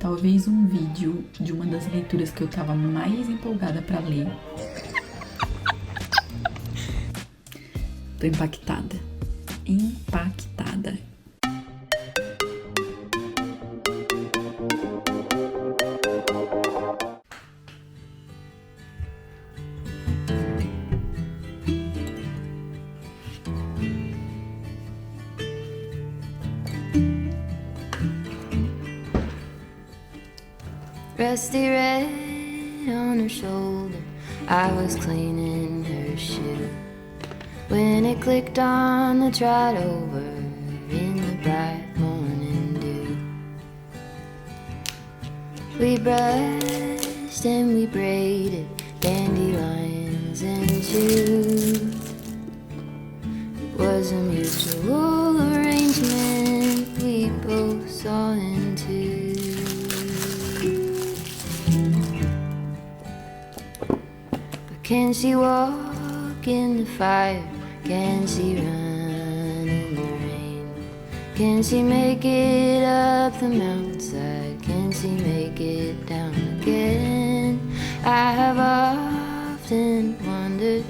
talvez um vídeo de uma das leituras que eu tava mais empolgada pra ler. Tô impactada. Impactada. Rusty red on her shoulder, I was cleaning her shoe when it clicked on the trot over in the bright morning dew. We brushed and we braided dandelions into. It was a mutual arrangement we both saw into. Can she walk in the fire? Can she run in the rain? Can she make it up the mountainside? Can she make it down again? I have often wondered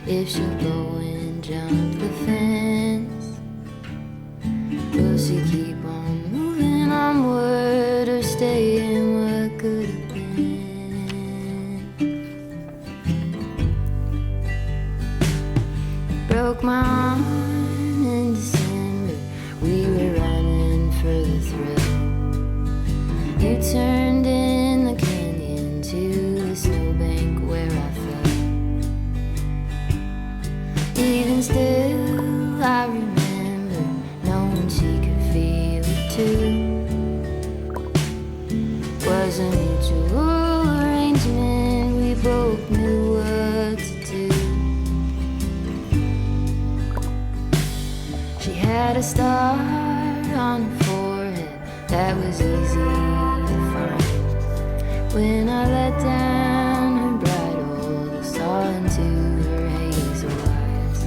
if she'll go and jump the fence. Will she keep on moving onward or stay in what could have been? Broke my arm in December, we were running for the thrill. You turned in the canyon to the snowbank where I fell. Even still I remember knowing she could feel it too. Was a mutual arrangement, we both knew what to do. She had a star on her forehead that was easy to find. When I let down her bridle, saw into her hazel eyes.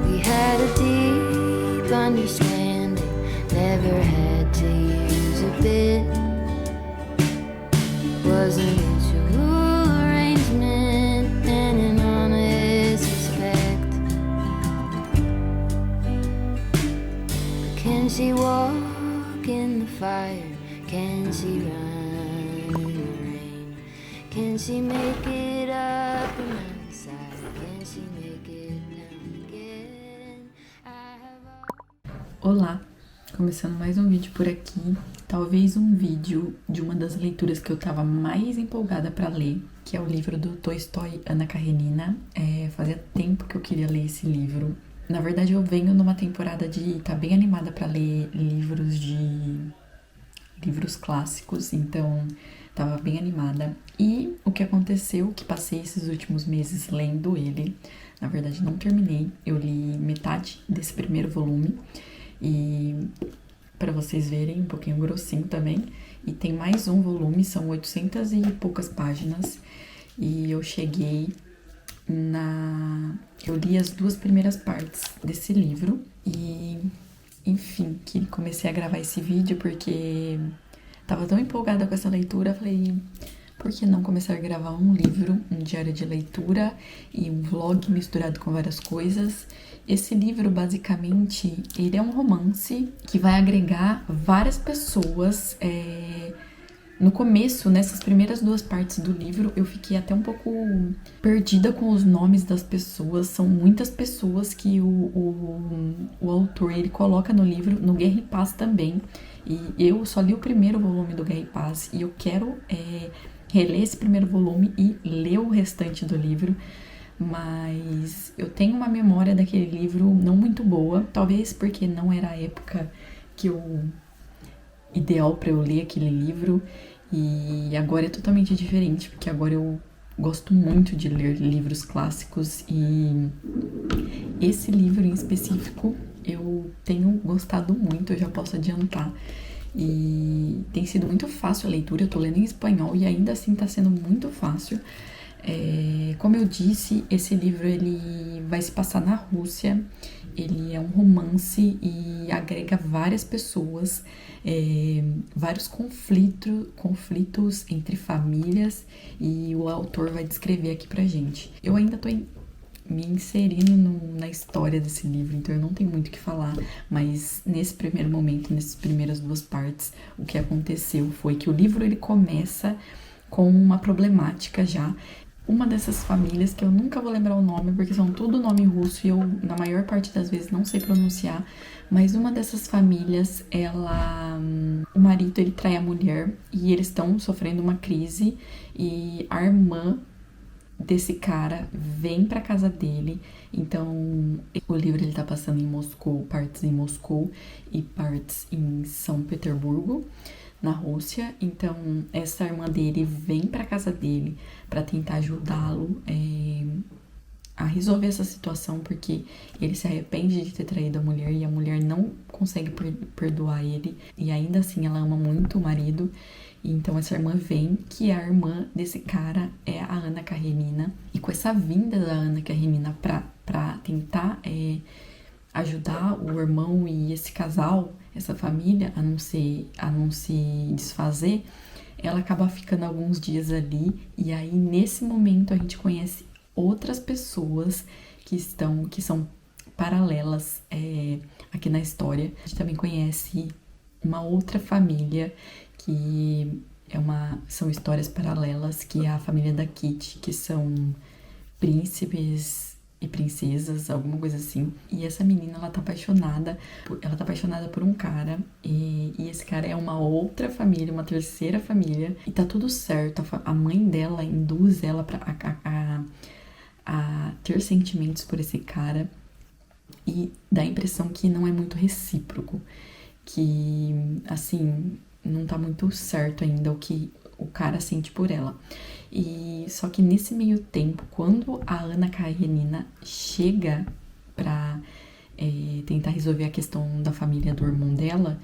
We had a deep understanding, never had to use a bit. Was a mutual arrangement and an honest respect. Can she walk in the fire? Can she run in the rain? Can she make it up the mountainside? Can she make it down again? Olá, começando mais um vídeo por aqui. Talvez um vídeo de uma das leituras que eu tava mais empolgada pra ler, que é o livro do Tolstói, Anna Karenina. Fazia tempo que eu queria ler esse livro. Na verdade, eu venho numa temporada de tá bem animada pra ler livros clássicos, então tava bem animada. E o que aconteceu, que passei esses últimos meses lendo ele, na verdade não terminei, eu li metade desse primeiro volume, e para vocês verem, um pouquinho grossinho também, e tem mais um volume, são 800 e poucas páginas, e eu li as 2 primeiras partes desse livro, e enfim, que comecei a gravar esse vídeo porque tava tão empolgada com essa leitura, falei, por que não começar a gravar um livro, um diário de leitura e um vlog misturado com várias coisas. Esse livro, basicamente, ele é um romance que vai agregar várias pessoas. No começo, nessas primeiras 2 partes do livro, eu fiquei até um pouco perdida com os nomes das pessoas. São muitas pessoas que o autor ele coloca no livro, no Guerra e Paz também. E eu só li o primeiro volume do Guerra e Paz e eu quero reler esse primeiro volume e ler o restante do livro. Mas eu tenho uma memória daquele livro não muito boa, talvez porque não era a época ideal para eu ler aquele livro, e agora é totalmente diferente, porque agora eu gosto muito de ler livros clássicos, e esse livro em específico eu tenho gostado muito, eu já posso adiantar, e tem sido muito fácil a leitura. Eu tô lendo em espanhol e ainda assim tá sendo muito fácil. Como eu disse, esse livro ele vai se passar na Rússia. Ele é um romance e agrega várias pessoas, vários conflitos entre famílias, e o autor vai descrever aqui pra gente. Eu ainda tô me inserindo na história desse livro, então eu não tenho muito o que falar, mas nesse primeiro momento, nessas primeiras 2 partes, o que aconteceu foi que o livro ele começa com uma problemática já. Uma dessas famílias, que eu nunca vou lembrar o nome, porque são tudo nome russo e eu, na maior parte das vezes, não sei pronunciar, mas uma dessas famílias, o marido, ele trai a mulher e eles estão sofrendo uma crise, e a irmã desse cara vem pra casa dele. Então, o livro ele tá passando em Moscou, partes em Moscou e partes em São Petersburgo, na Rússia. Então, essa irmã dele vem pra casa dele pra tentar ajudá-lo a resolver essa situação, porque ele se arrepende de ter traído a mulher e a mulher não consegue perdoar ele, e ainda assim ela ama muito o marido. Então essa irmã vem, que a irmã desse cara é a Anna Karenina, e com essa vinda da Anna Karenina pra tentar ajudar o irmão e esse casal, essa família, a não se desfazer, ela acaba ficando alguns dias ali, e aí nesse momento a gente conhece outras pessoas que são paralelas aqui na história. A gente também conhece uma outra família que são histórias paralelas, que é a família da Kitty, que são príncipes e princesas, alguma coisa assim. E essa menina, ela tá apaixonada por um cara, e esse cara é uma outra família, uma terceira família, e tá tudo certo. A mãe dela induz ela a ter sentimentos por esse cara, e dá a impressão que não é muito recíproco, que, assim, não tá muito certo ainda o que o cara sente por ela. E só que nesse meio tempo, quando a Anna Karenina chega pra tentar resolver a questão da família do irmão dela,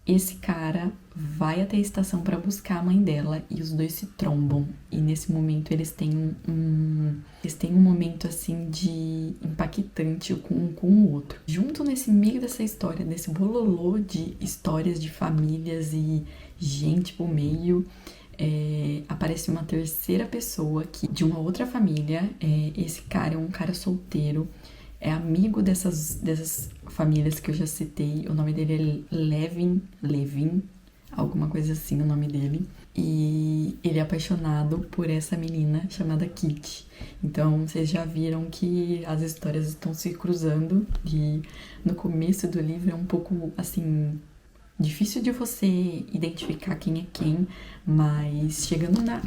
esse cara vai até a estação para buscar a mãe dela, e os dois se trombam. E nesse momento eles têm um momento assim de impactante um com o outro. Junto nesse meio dessa história, nesse bololô de histórias de famílias e gente por meio, aparece uma terceira pessoa de uma outra família. Esse cara é um cara solteiro, é amigo dessas famílias que eu já citei. O nome dele é Levin, alguma coisa assim o nome dele. E ele é apaixonado por essa menina chamada Kitty. Então vocês já viram que as histórias estão se cruzando, e no começo do livro é um pouco assim difícil de você identificar quem é quem, mas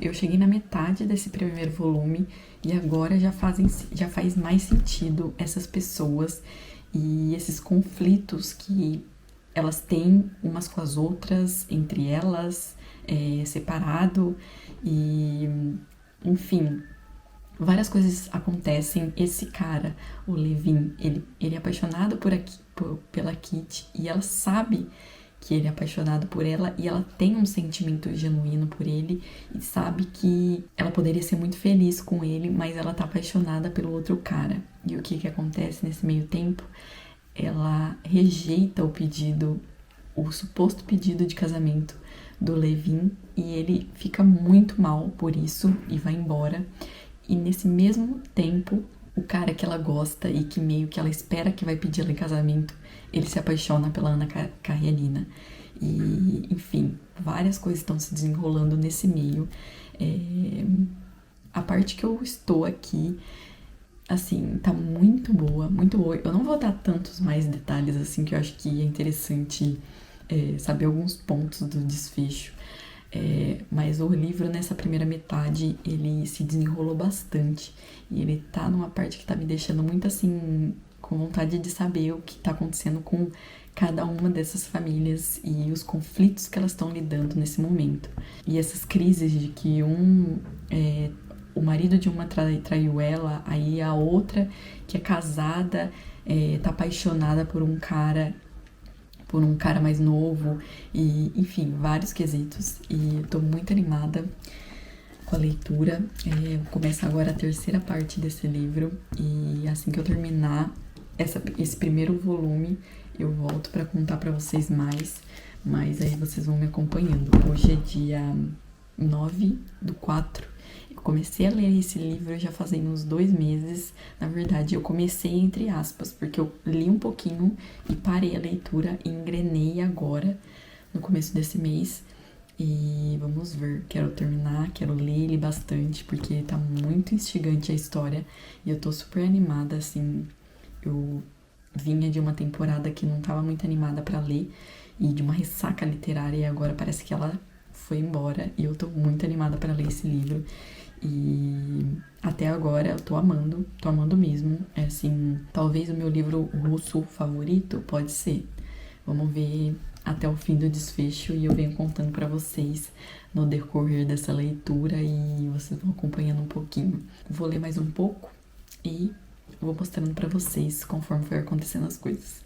eu cheguei na metade desse primeiro volume, e agora já faz mais sentido essas pessoas e esses conflitos que elas têm umas com as outras, entre elas, separado, e enfim, várias coisas acontecem. Esse cara, o Levin, ele é apaixonado pela Kitty, e ela sabe que ele é apaixonado por ela, e ela tem um sentimento genuíno por ele, e sabe que ela poderia ser muito feliz com ele, mas ela tá apaixonada pelo outro cara. E o que acontece nesse meio tempo? Ela rejeita o suposto pedido de casamento do Levin, e ele fica muito mal por isso e vai embora. E nesse mesmo tempo, o cara que ela gosta e que meio que ela espera que vai pedir ela em casamento, ele se apaixona pela Anna Karenina. E, enfim, várias coisas estão se desenrolando nesse meio. A parte que eu estou aqui, assim, tá muito boa, muito boa. Eu não vou dar tantos mais detalhes, assim, que eu acho que é interessante saber alguns pontos do desfecho. Mas o livro, nessa primeira metade, ele se desenrolou bastante, e ele tá numa parte que tá me deixando muito assim, com vontade de saber o que tá acontecendo com cada uma dessas famílias e os conflitos que elas estão lidando nesse momento. E essas crises de que o marido de uma traiu ela, aí a outra, que é casada, tá apaixonada por um cara mais novo, e enfim, vários quesitos, e eu tô muito animada com a leitura. Começa agora a terceira parte desse livro e assim que eu terminar esse primeiro volume, eu volto para contar para vocês mais, mas aí vocês vão me acompanhando. Hoje é dia 9/4. Eu comecei a ler esse livro já fazem uns 2 meses. Na verdade, eu comecei entre aspas, porque eu li um pouquinho e parei a leitura e engrenei agora, no começo desse mês. E vamos ver, quero terminar, quero ler ele bastante, porque tá muito instigante a história. E eu tô super animada, assim. Eu vinha de uma temporada que não tava muito animada pra ler e de uma ressaca literária, e agora parece que ela foi embora e eu tô muito animada pra ler esse livro. E até agora eu tô amando mesmo. É assim, talvez o meu livro russo favorito, pode ser. Vamos ver até o fim do desfecho e eu venho contando pra vocês no decorrer dessa leitura e vocês vão acompanhando um pouquinho. Vou ler mais um pouco e vou mostrando pra vocês conforme for acontecendo as coisas.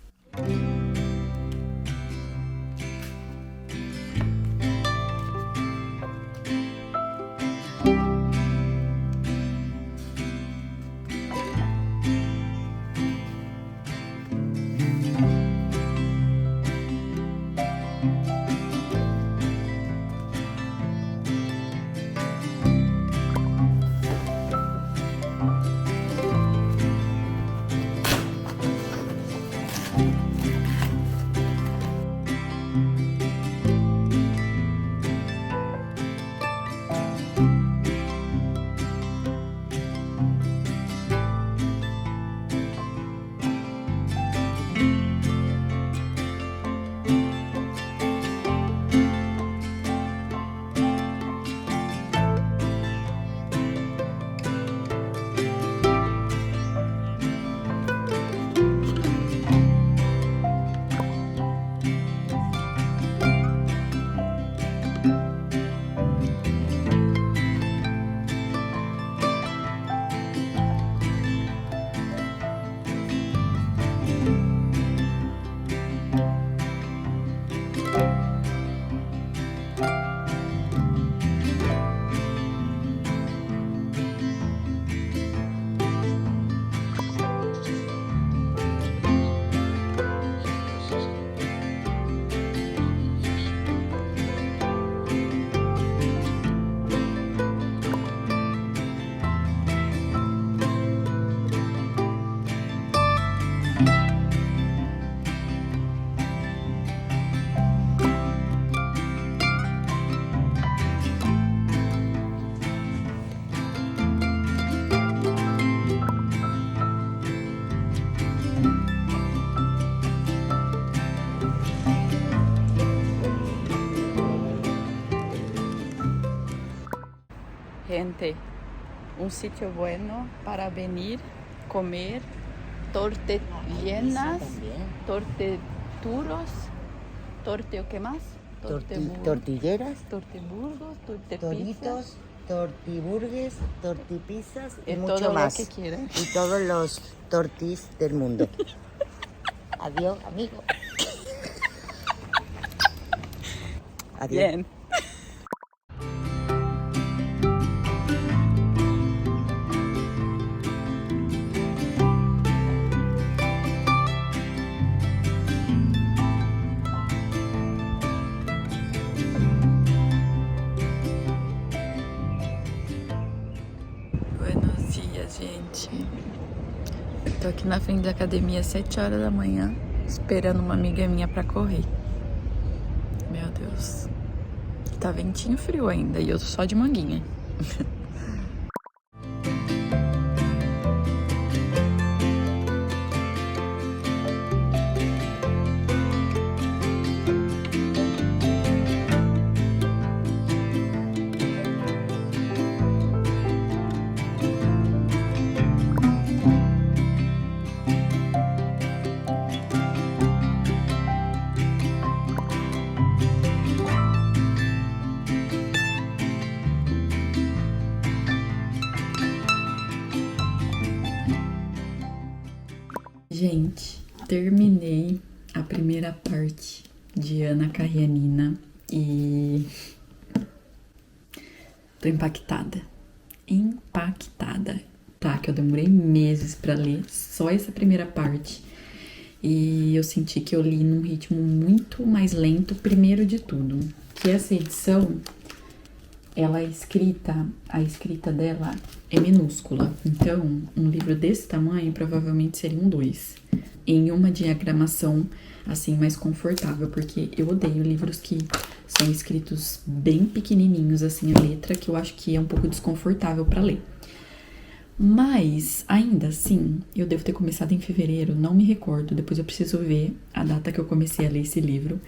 Gente, un sitio bueno para venir, comer tortellinas, torteturos, ¿o qué más? Tortilleras, Torteburgos, toritos, tortiburgues, tortipizzas y todo mucho lo más. que quieran. Y todos los tortis del mundo. Adiós, amigo. Adiós. Bien. Buenos dias, gente. Tô aqui na frente da academia às 7 horas da manhã, esperando uma amiga minha pra correr. Meu Deus. Tá ventinho frio ainda e eu tô só de manguinha. Gente, terminei a primeira parte de Ana Karenina e Tô impactada. Impactada. Tá, que eu demorei meses pra ler só essa primeira parte. E eu senti que eu li num ritmo muito mais lento, primeiro de tudo. Que essa edição, ela é escrita, a escrita dela é minúscula. Então, um livro desse tamanho provavelmente seria um 2. Em uma diagramação, assim, mais confortável. Porque eu odeio livros que são escritos bem pequenininhos, assim, a letra, que eu acho que é um pouco desconfortável pra ler. Mas, ainda assim, eu devo ter começado em fevereiro, não me recordo. Depois eu preciso ver a data que eu comecei a ler esse livro.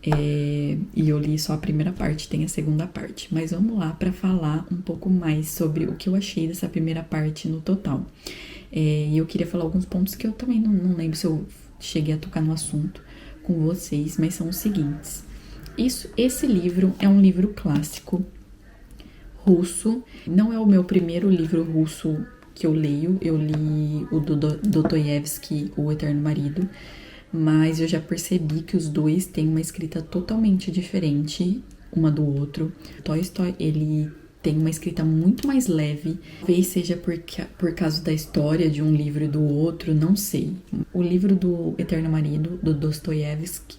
E eu li só a primeira parte, tem a segunda parte. Mas vamos lá para falar um pouco mais sobre o que eu achei dessa primeira parte no total. E eu queria falar alguns pontos que eu também não lembro se eu cheguei a tocar no assunto com vocês, mas são os seguintes. Esse livro é um livro clássico russo. Não é o meu primeiro livro russo que eu leio. Eu li o do Dostoiévski, O Eterno Marido, mas eu já percebi que os dois têm uma escrita totalmente diferente uma do outro. Tolstói, ele tem uma escrita muito mais leve. Talvez seja por causa da história de um livro e do outro, não sei. O livro do Eterno Marido, do Dostoiévski,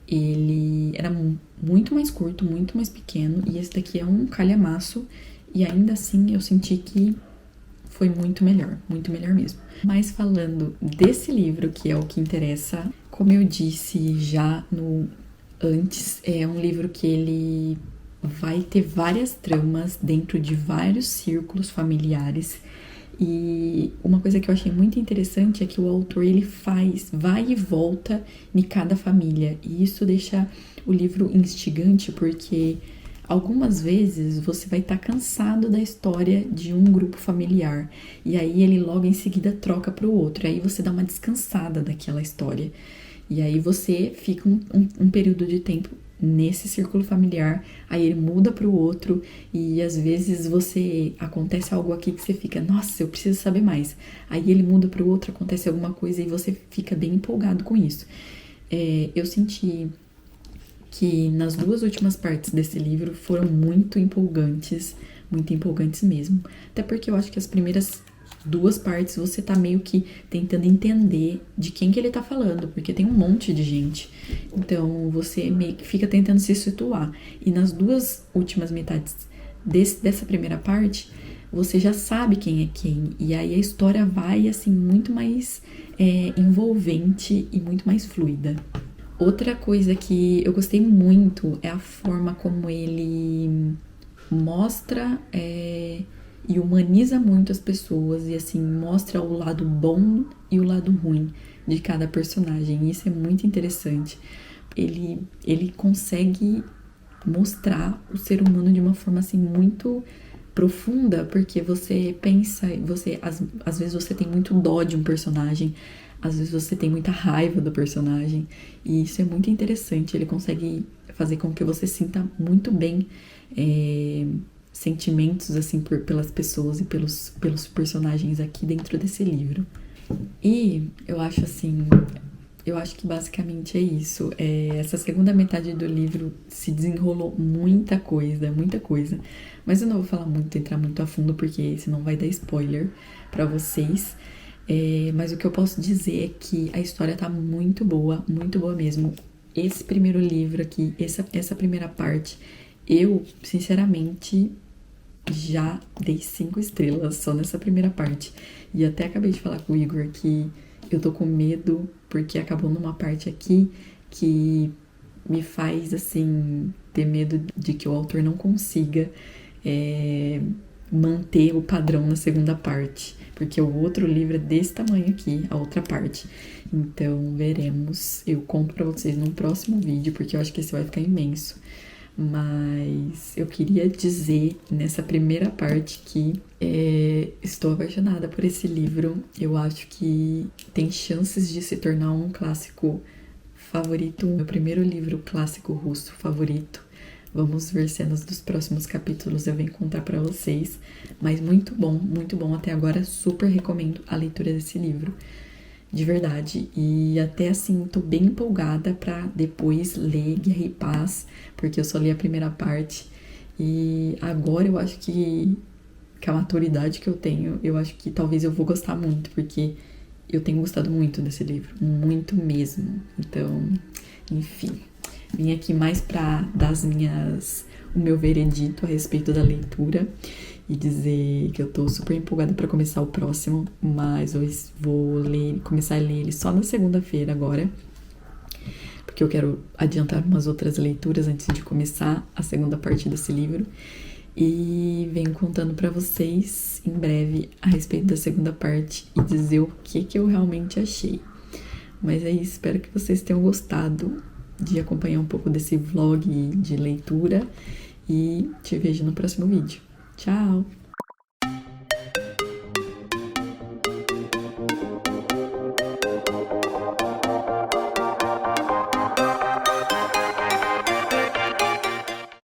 ele era muito mais curto, muito mais pequeno, e esse daqui é um calhamaço, e ainda assim eu senti que foi muito melhor mesmo. Mas falando desse livro, que é o que interessa, como eu disse já antes, é um livro que ele vai ter várias tramas dentro de vários círculos familiares. E uma coisa que eu achei muito interessante é que o autor, ele vai e volta em cada família. E isso deixa o livro instigante, porque algumas vezes você vai estar cansado da história de um grupo familiar. E aí ele logo em seguida troca para o outro. Aí você dá uma descansada daquela história. E aí você fica um período de tempo nesse círculo familiar, aí ele muda para o outro, e às vezes acontece algo aqui que você fica, nossa, eu preciso saber mais. Aí ele muda para o outro, acontece alguma coisa e você fica bem empolgado com isso. Eu senti que nas duas últimas partes desse livro foram muito empolgantes mesmo. Até porque eu acho que as primeiras duas partes você tá meio que tentando entender de quem que ele tá falando, porque tem um monte de gente. Então você meio que fica tentando se situar. E nas duas últimas metades dessa primeira parte, você já sabe quem é quem. E aí a história vai, assim, muito mais envolvente e muito mais fluida. Outra coisa que eu gostei muito é a forma como ele mostra e humaniza muito as pessoas, e assim, mostra o lado bom e o lado ruim de cada personagem. Isso é muito interessante. Ele consegue mostrar o ser humano de uma forma assim muito profunda, porque você pensa, às vezes você tem muito dó de um personagem, às vezes você tem muita raiva do personagem, e isso é muito interessante. Ele consegue fazer com que você sinta muito bem sentimentos assim pelas pessoas e pelos personagens aqui dentro desse livro. E eu acho que basicamente é isso. Essa segunda metade do livro se desenrolou muita coisa, mas eu não vou entrar muito a fundo, porque senão vai dar spoiler pra vocês. Mas o que eu posso dizer é que a história tá muito boa mesmo. Esse primeiro livro aqui, essa primeira parte, eu, sinceramente, já dei 5 estrelas só nessa primeira parte. E até acabei de falar com o Igor que eu tô com medo, porque acabou numa parte aqui que me faz, assim, ter medo de que o autor não consiga manter o padrão na segunda parte. Porque o outro livro é desse tamanho aqui, a outra parte. Então, veremos. Eu conto pra vocês num próximo vídeo, porque eu acho que esse vai ficar imenso. Mas eu queria dizer nessa primeira parte que estou apaixonada por esse livro. Eu acho que tem chances de se tornar um clássico favorito, meu primeiro livro clássico russo favorito. Vamos ver cenas dos próximos capítulos, eu venho contar pra vocês. Mas muito bom até agora. Super recomendo a leitura desse livro, de verdade. E até assim, tô bem empolgada pra depois ler Guerra e Paz, porque eu só li a primeira parte E agora eu acho que a maturidade que eu tenho, eu acho que talvez eu vou gostar muito, porque eu tenho gostado muito desse livro, muito mesmo. Então, enfim, vim aqui mais pra dar o meu veredito a respeito da leitura e dizer que eu tô super empolgada pra começar o próximo, mas eu vou começar a ler ele só na segunda-feira agora, porque eu quero adiantar umas outras leituras antes de começar a segunda parte desse livro. E venho contando pra vocês em breve a respeito da segunda parte e dizer o que eu realmente achei. Mas é isso, espero que vocês tenham gostado de acompanhar um pouco desse vlog de leitura e te vejo no próximo vídeo. Tchau!